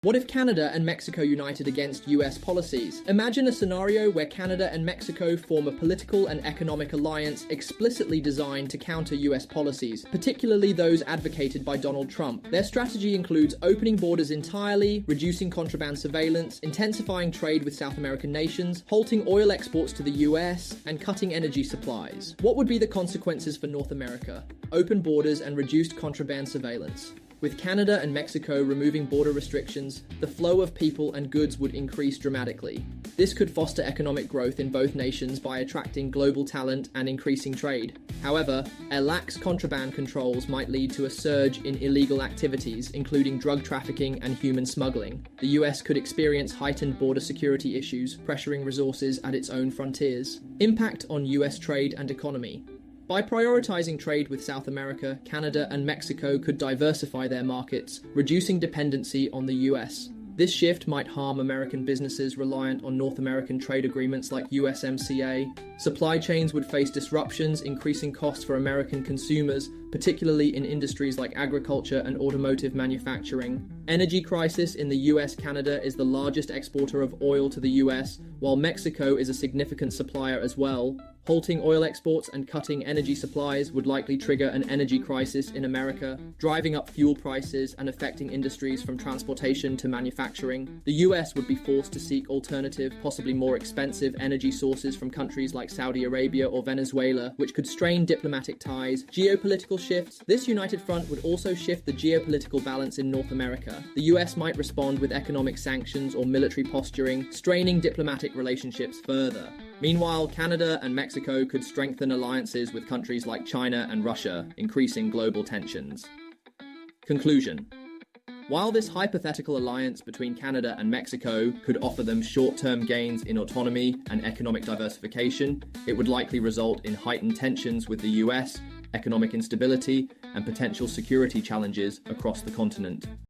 What if Canada and Mexico united against US policies? Imagine a scenario where Canada and Mexico form a political and economic alliance explicitly designed to counter US policies, particularly those advocated by Donald Trump. Their strategy includes opening borders entirely, reducing contraband surveillance, intensifying trade with South American nations, halting oil exports to the US, and cutting energy supplies. What would be the consequences for North America? Open borders and reduced contraband surveillance. With Canada and Mexico removing border restrictions, the flow of people and goods would increase dramatically. This could foster economic growth in both nations by attracting global talent and increasing trade. However, a lax contraband controls might lead to a surge in illegal activities, including drug trafficking and human smuggling. The US could experience heightened border security issues, pressuring resources at its own frontiers. Impact on US trade and economy. By prioritizing trade with South America, Canada and Mexico could diversify their markets, reducing dependency on the US. This shift might harm American businesses reliant on North American trade agreements like USMCA. Supply chains would face disruptions, increasing costs for American consumers, particularly in industries like agriculture and automotive manufacturing. Energy crisis in the US. Canada is the largest exporter of oil to the US, while Mexico is a significant supplier as well. Halting oil exports and cutting energy supplies would likely trigger an energy crisis in America, driving up fuel prices and affecting industries from transportation to manufacturing. The US would be forced to seek alternative, possibly more expensive energy sources from countries like Saudi Arabia or Venezuela, which could strain diplomatic ties. Geopolitical shifts. This united front would also shift the geopolitical balance in North America. The US might respond with economic sanctions or military posturing, straining diplomatic relationships further. Meanwhile, Canada and Mexico could strengthen alliances with countries like China and Russia, increasing global tensions. Conclusion. While this hypothetical alliance between Canada and Mexico could offer them short-term gains in autonomy and economic diversification, it would likely result in heightened tensions with the US, economic instability, and potential security challenges across the continent.